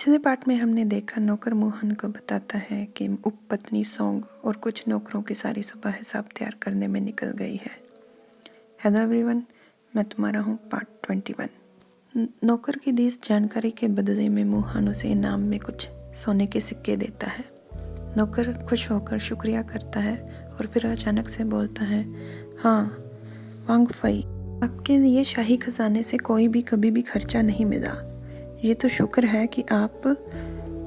पिछले पार्ट में हमने देखा नौकर मोहन को बताता है कि उपपत्नी सौंग और कुछ नौकरों की सारी सुबह हिसाब तैयार करने में निकल गई है। हेलो एवरीवन, मैं तुम्हारा हूँ पार्ट 21। नौकर की दी इस जानकारी के बदले में मोहन उसे इनाम में कुछ सोने के सिक्के देता है। नौकर खुश होकर शुक्रिया करता है और फिर अचानक से बोलता है, हाँ वांग फई, आपके लिए शाही खजाने से कोई भी कभी भी खर्चा नहीं मिला। ये तो शुक्र है कि आप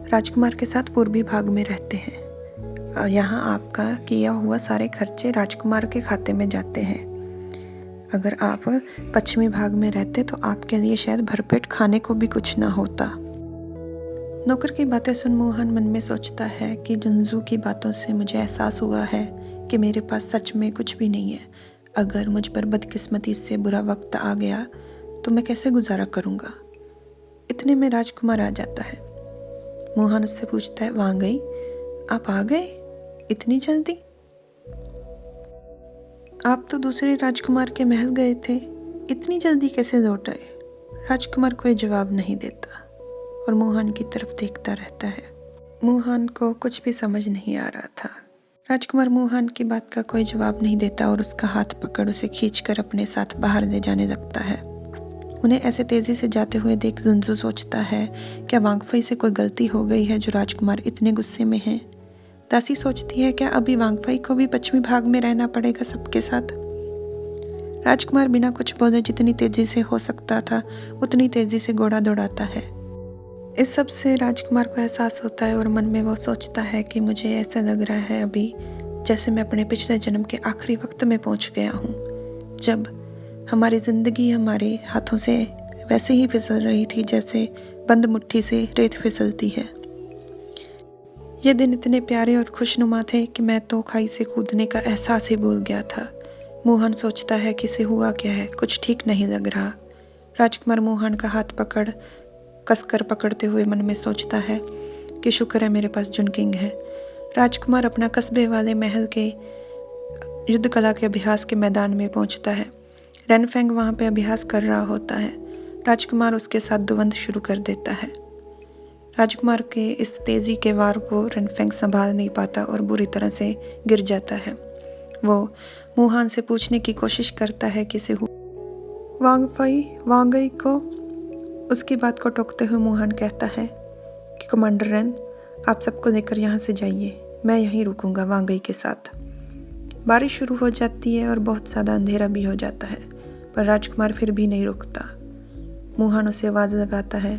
राजकुमार के साथ पूर्वी भाग में रहते हैं और यहाँ आपका किया हुआ सारे खर्चे राजकुमार के खाते में जाते हैं। अगर आप पश्चिमी भाग में रहते तो आपके लिए शायद भरपेट खाने को भी कुछ ना होता। नौकर की बातें सुन मोहन मन में सोचता है कि जुंजू की बातों से मुझे एहसास हुआ है कि मेरे पास सच में कुछ भी नहीं है। अगर मुझ पर बदकिस्मती से बुरा वक्त आ गया तो मैं कैसे गुजारा करूँगा। इतने में राजकुमार आ जाता है। मोहन उससे पूछता है, वहाँ गई, आप आ गए इतनी जल्दी? आप तो दूसरे राजकुमार के महल गए थे, इतनी जल्दी कैसे लौट आए? राजकुमार कोई जवाब नहीं देता और मोहन की तरफ देखता रहता है। मोहन को कुछ भी समझ नहीं आ रहा था। राजकुमार मोहन की बात का कोई जवाब नहीं देता और उसका हाथ पकड़ उसे खींचकर अपने साथ बाहर ले जाने लगता है। उन्हें ऐसे तेजी से जाते हुए देख जुंजू सोचता है, क्या वांगफई से कोई गलती हो गई है जो राजकुमार इतने गुस्से में है। दासी सोचती है, क्या अभी वांगफई को भी पश्चिमी भाग में रहना पड़ेगा सबके साथ। राजकुमार बिना कुछ बोले जितनी तेजी से हो सकता था उतनी तेजी से घोड़ा दौड़ाता है। इस सब से राजकुमार को एहसास होता है और मन में वो सोचता है कि मुझे ऐसा लग रहा है अभी जैसे मैं अपने पिछले जन्म के आखिरी वक्त में पहुंच गया हूँ, जब हमारी ज़िंदगी हमारे हाथों से वैसे ही फिसल रही थी जैसे बंद मुट्ठी से रेत फिसलती है। ये दिन इतने प्यारे और खुशनुमा थे कि मैं तो खाई से कूदने का एहसास ही भूल गया था। मोहन सोचता है कि इसे हुआ क्या है, कुछ ठीक नहीं लग रहा। राजकुमार मोहन का हाथ पकड़ कसकर पकड़ते हुए मन में सोचता है कि शुक्र है मेरे पास जुनकिंग है। राजकुमार अपना कस्बे वाले महल के युद्ध कला के अभ्यास के मैदान में पहुंचता है। रेनफेंग वहाँ पे अभ्यास कर रहा होता है। राजकुमार उसके साथ द्वंद शुरू कर देता है। राजकुमार के इस तेजी के वार को रेनफेंग संभाल नहीं पाता और बुरी तरह से गिर जाता है। वो मोहन से पूछने की कोशिश करता है कि से वांगफई वांगई को। उसकी बात को टोकते हुए मोहन कहता है कि कमांडर रेन, आप सबको लेकर यहाँ से जाइए, मैं यहीं रुकूंगा वांगई के साथ। बारिश शुरू हो जाती है और बहुत ज़्यादा अंधेरा भी हो जाता है, पर राजकुमार फिर भी नहीं रुकता। मोहन उसे आवाज़ लगाता है,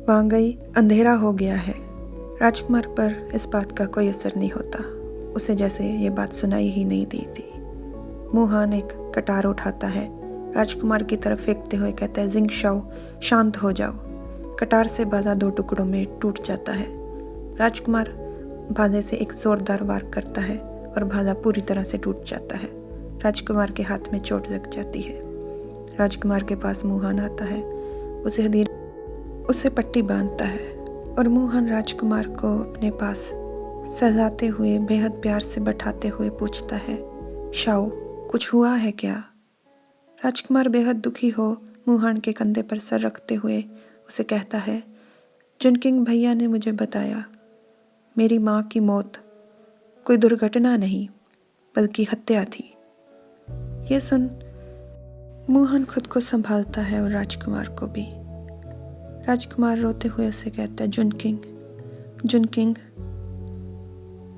वांगई अंधेरा हो गया है। राजकुमार पर इस बात का कोई असर नहीं होता, उसे जैसे ये बात सुनाई ही नहीं दी थी। मोहन एक कटार उठाता है, राजकुमार की तरफ फेंकते हुए कहता है, जिंग शाओ, शांत हो जाओ। कटार से भाला 2 टुकड़ों में टूट जाता है। राजकुमार भाले से एक जोरदार वार करता है और भाला पूरी तरह से टूट जाता है। राजकुमार के हाथ में चोट लग जाती है। राजकुमार के पास मोहन आता है, उसे पट्टी बांधता है और मोहन राजकुमार को अपने पास सहलाते हुए बेहद प्यार से बैठाते हुए पूछता है, शाओ कुछ हुआ है क्या? राजकुमार बेहद दुखी हो मोहन के कंधे पर सर रखते हुए उसे कहता है, जुनकिंग भैया ने मुझे बताया मेरी माँ की मौत कोई दुर्घटना नहीं बल्कि हत्या थी। यह सुन मोहन खुद को संभालता है और राजकुमार को भी। राजकुमार रोते हुए उसे कहता है, जुनकिंग जुनकिंग।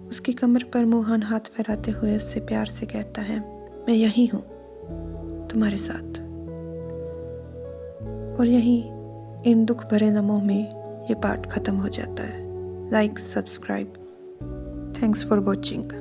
उसकी कमर पर मोहन हाथ फैलाते हुए उससे प्यार से कहता है, मैं यहीं हूँ तुम्हारे साथ। और यहीं इन दुख भरे लम्हों में ये पार्ट खत्म हो जाता है। Like, subscribe. Thanks for watching.